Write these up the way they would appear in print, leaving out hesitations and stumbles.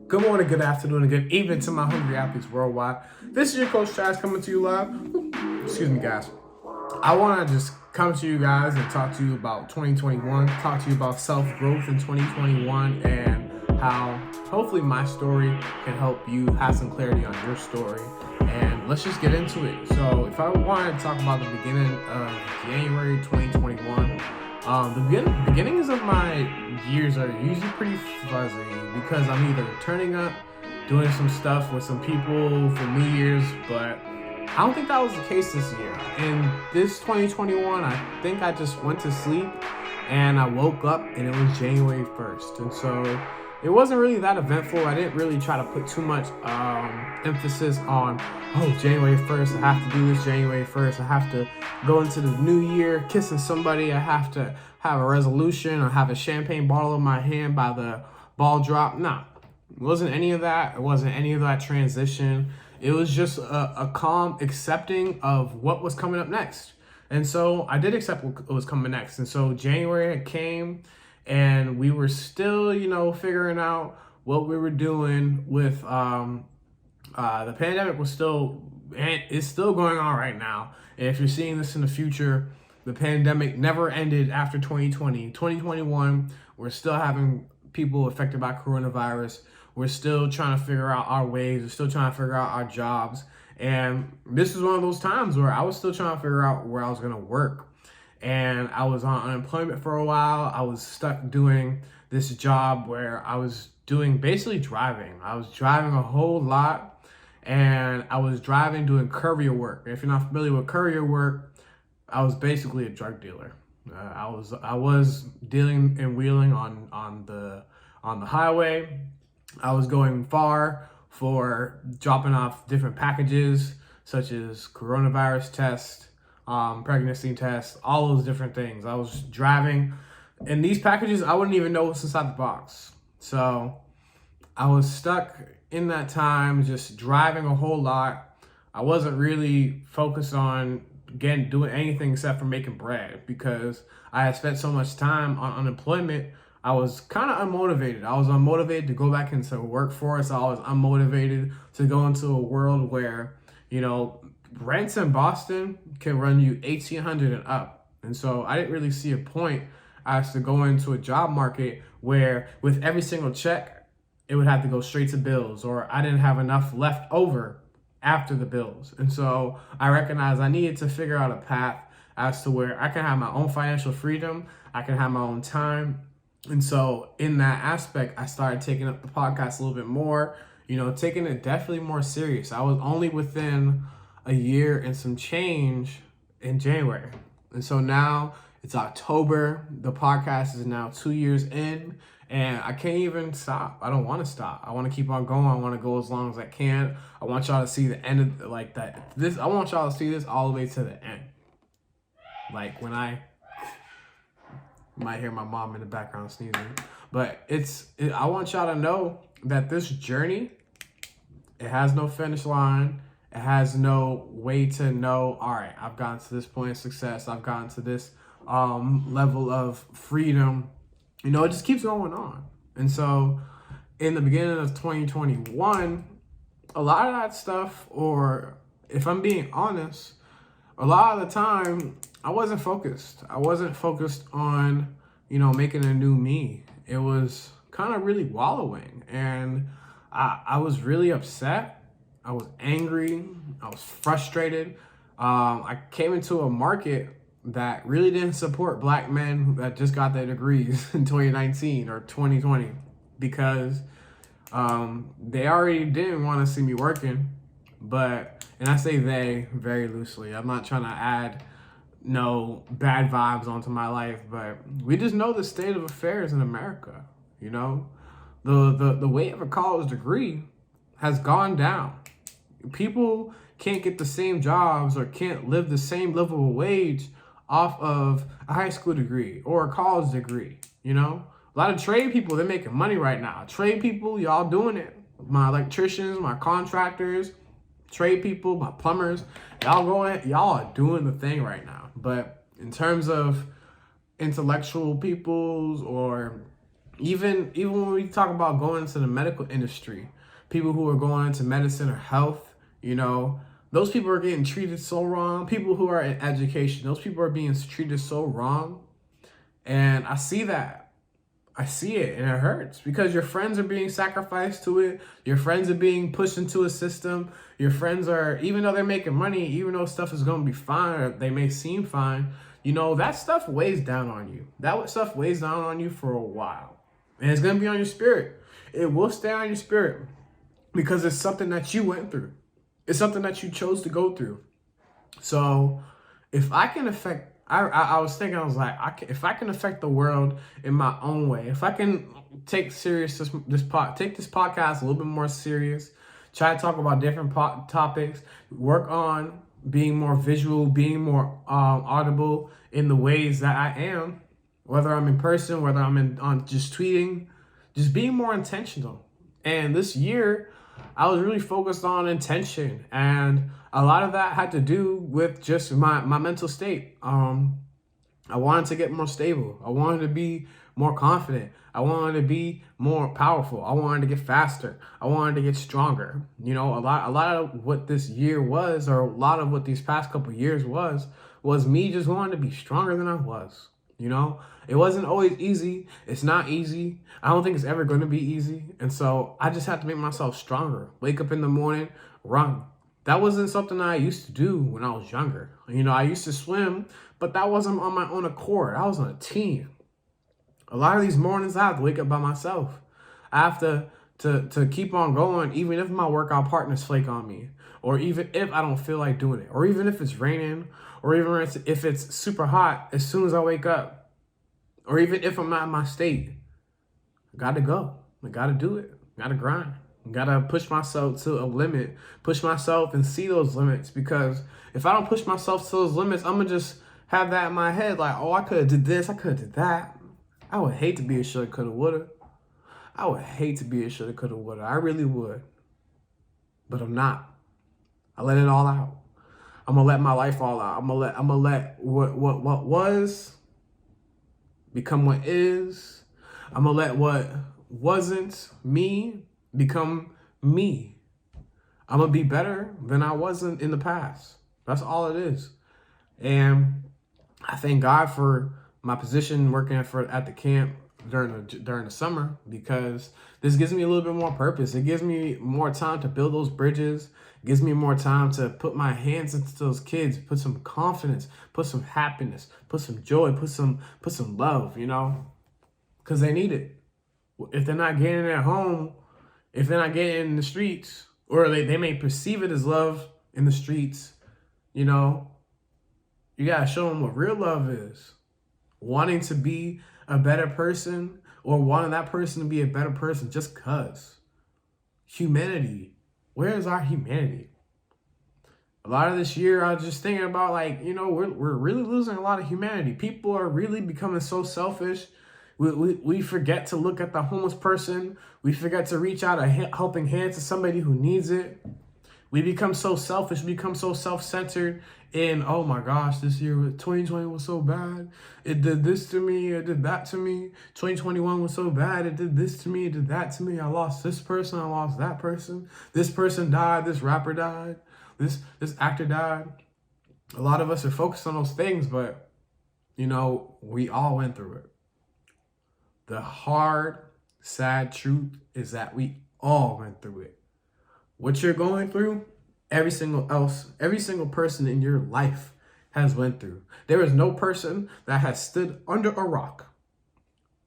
Good morning, good afternoon, and good evening to my hungry athletes worldwide. This is your Coach Chazz coming to you live. Excuse me, guys. I want to just come to you guys and talk to you about 2021, talk to you about self-growth in 2021, and how hopefully my story can help you have some clarity on your story. And let's just get into it. So if I wanted to talk about the beginning of January 2021, the beginnings of my years are usually pretty fuzzy because I'm either turning up, doing some stuff with some people for New Year's, but I don't think that was the case this year. In this 2021, I think I just went to sleep and I woke up and it was January 1st. And so it wasn't really that eventful. I didn't really try to put too much emphasis on, January 1st, I have to do this January 1st. I have to go into the new year kissing somebody. I have to have a resolution or have a champagne bottle in my hand by the ball drop. No, it wasn't any of that. It wasn't any of that transition. It was just a calm accepting of what was coming up next. And so I did accept what was coming next. And so January came and we were still, figuring out what we were doing with the pandemic was still, and it's still going on right now. And if you're seeing this in the future, the pandemic never ended after 2020. 2021, we're still having people affected by coronavirus. We're still trying to figure out our ways. We're still trying to figure out our jobs. And this is one of those times where I was still trying to figure out where I was going to work. And I was on unemployment for a while. I was stuck doing this job where I was doing basically driving. I was driving a whole lot. And I was driving, doing courier work. If you're not familiar with courier work, I was basically a drug dealer. I was dealing and wheeling on the highway. I was going far for dropping off different packages, such as coronavirus tests, pregnancy tests, all those different things. I was driving, and these packages I wouldn't even know what's inside the box. So I was stuck in that time, just driving a whole lot. I wasn't really focused on doing anything except for making bread because I had spent so much time on unemployment. I was kind of unmotivated. I was unmotivated to go back into the workforce. I was unmotivated to go into a world where, rents in Boston can run you $1,800 and up. And so I didn't really see a point as to go into a job market where with every single check, it would have to go straight to bills, or I didn't have enough left over after the bills. And so I recognized I needed to figure out a path as to where I can have my own financial freedom, I can have my own time. And so in that aspect, I started taking up the podcast a little bit more, taking it definitely more serious. I was only within a year and some change in January. And so now it's October. The podcast is now 2 years in. And I can't even stop. I don't want to stop. I want to keep on going. I want to go as long as I can. I want y'all to see the end of that. I want y'all to see this all the way to the end. Like when you might hear my mom in the background sneezing, but I want y'all to know that this journey, it has no finish line. It has no way to know, all right, I've gotten to this point of success. I've gotten to this level of freedom. It just keeps going on. And so in the beginning of 2021, a lot of that stuff, or if I'm being honest, a lot of the time I wasn't focused. I wasn't focused on, making a new me. It was kind of really wallowing. And I was really upset. I was angry. I was frustrated. I came into a market that really didn't support Black men that just got their degrees in 2019 or 2020 because they already didn't want to see me working. And I say they very loosely. I'm not trying to add no bad vibes onto my life, but we just know the state of affairs in America. The weight of a college degree has gone down. People can't get the same jobs or can't live the same level of wage off of a high school degree or a college degree. A lot of trade people, they're making money right now. Trade people, y'all doing it. My electricians, my contractors, trade people, my plumbers, y'all are doing the thing right now. But in terms of intellectual peoples or Even when we talk about going into the medical industry, people who are going into medicine or health, those people are getting treated so wrong. People who are in education, those people are being treated so wrong. And I see that. I see it, and it hurts because your friends are being sacrificed to it. Your friends are being pushed into a system. Your friends are, even though they're making money, even though stuff is going to be fine, or they may seem fine, that stuff weighs down on you. That stuff weighs down on you for a while. And it's going to be on your spirit. It will stay on your spirit because it's something that you went through. It's something that you chose to go through. So if I can affect, I was thinking, I was like, if I can affect the world in my own way, if I can take this podcast a little bit more serious, try to talk about different topics, work on being more visual, being more audible in the ways that I am, whether I'm in person, whether I'm on just tweeting, just being more intentional. And this year, I was really focused on intention, and a lot of that had to do with just my mental state. I wanted to get more stable. I wanted to be more confident. I wanted to be more powerful. I wanted to get faster. I wanted to get stronger. A lot of what this year was, or a lot of what these past couple of years was me just wanting to be stronger than I was. It wasn't always easy. It's not easy. I don't think it's ever going to be easy. And so I just had to make myself stronger. Wake up in the morning, run. That wasn't something that I used to do when I was younger. I used to swim, but that wasn't on my own accord. I was on a team. A lot of these mornings I have to wake up by myself. I have to keep on going, even if my workout partners flake on me, or even if I don't feel like doing it, or even if it's raining, or even if it's super hot as soon as I wake up, or even if I'm not in my state. I got to go. I got to do it. I got to grind. I got to push myself to a limit, push myself and see those limits, because if I don't push myself to those limits, I'm going to just have that in my head like, oh, I could have did this, I could have did that. I would hate to be a shoulda, coulda, woulda. I would hate to be a shoulda, coulda, woulda. I really would. But I'm not. I let it all out. I'm going to let my life all out. I'm going to let what was become what is. I'm going to let what wasn't me become me. I'm going to be better than I wasn't in the past. That's all it is. And I thank God for my position working at the camp during the summer, because this gives me a little bit more purpose. It gives me more time to build those bridges. It gives me more time to put my hands into those kids, put some confidence, put some happiness, put some joy, put some love, because they need it. If they're not getting it at home, if they're not getting it in the streets, or they may perceive it as love in the streets, you got to show them what real love is. Wanting to be a better person, or wanting that person to be a better person just because. Humanity. Where is our humanity? A lot of this year, I was just thinking about, we're really losing a lot of humanity. People are really becoming so selfish. We forget to look at the homeless person. We forget to reach out a helping hand to somebody who needs it. We become so selfish, become so self-centered. And oh my gosh, this year, 2020 was so bad. It did this to me, it did that to me. 2021 was so bad, it did this to me, it did that to me. I lost this person, I lost that person. This person died, this rapper died, this actor died. A lot of us are focused on those things, but we all went through it. The hard, sad truth is that we all went through it. What you're going through, every single person in your life has went through. There is no person that has stood under a rock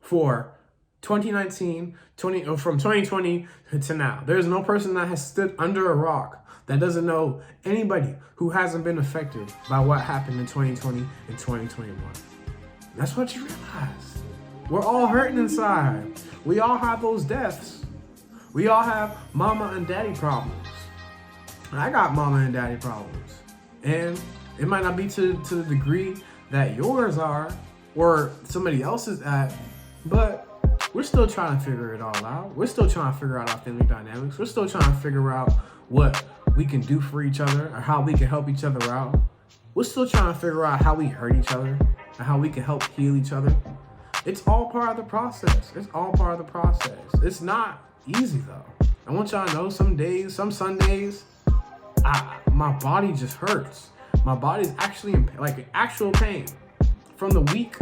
for 2019, from 2020 to now. There is no person that has stood under a rock that doesn't know anybody who hasn't been affected by what happened in 2020 and 2021. That's what you realize. We're all hurting inside. We all have those deaths. We all have mama and daddy problems. I got mama and daddy problems. And it might not be to the degree that yours are or somebody else's at, but we're still trying to figure it all out. We're still trying to figure out our family dynamics. We're still trying to figure out what we can do for each other or how we can help each other out. We're still trying to figure out how we hurt each other and how we can help heal each other. It's all part of the process. It's all part of the process. It's not easy though. I want y'all to know some days, some Sundays, my body just hurts. My body's actually in like actual pain from the week.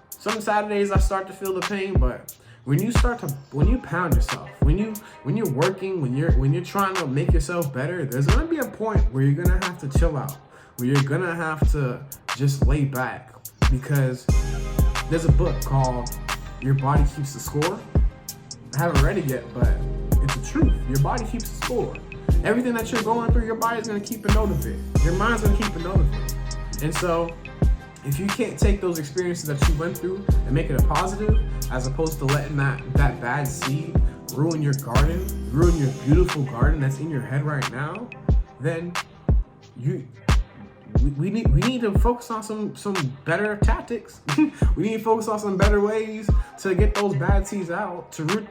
Some Saturdays I start to feel the pain, but when you pound yourself, when you're working, when you're trying to make yourself better, there's gonna be a point where you're gonna have to chill out, where you're gonna have to just lay back, because there's a book called Your Body Keeps the Score. I haven't read it yet, but it's the truth. Your body keeps the score. Everything that you're going through, your body's gonna keep a note of it. Your mind's gonna keep a note of it. And so, if you can't take those experiences that you went through and make it a positive, as opposed to letting that bad seed ruin your garden, ruin your beautiful garden that's in your head right now, then we need to focus on some better tactics. We need to focus on some better ways to get those bad seeds out, to get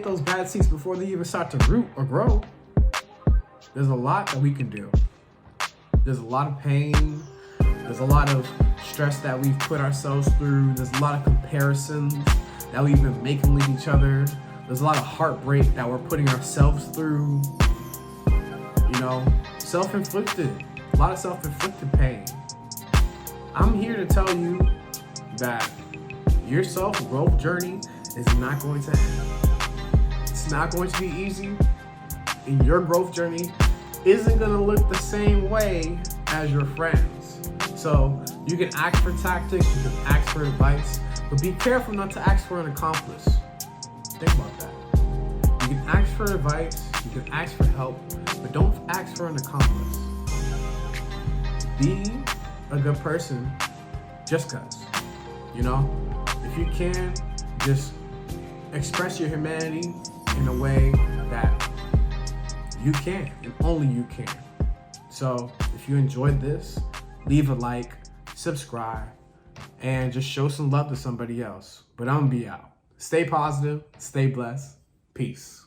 those bad seeds before they even start to root or grow. There's a lot that we can do. There's a lot of pain. There's a lot of stress that we've put ourselves through. There's a lot of comparisons that we've been making with each other. There's a lot of heartbreak that we're putting ourselves through. You know, self-inflicted. A lot of self-inflicted pain. I'm here to tell you that your self-growth journey is not going to end. It's not going to be easy. And your growth journey isn't going to look the same way as your friends. So you can ask for tactics, you can ask for advice, but be careful not to ask for an accomplice. Think about that. You can ask for advice, you can ask for help, but don't ask for an accomplice. Be a good person just cause. You know, if you can, just express your humanity in a way that you can, and only you can. So if you enjoyed this, leave a like, subscribe, and just show some love to somebody else. But I'm gonna be out. Stay positive, stay blessed. Peace.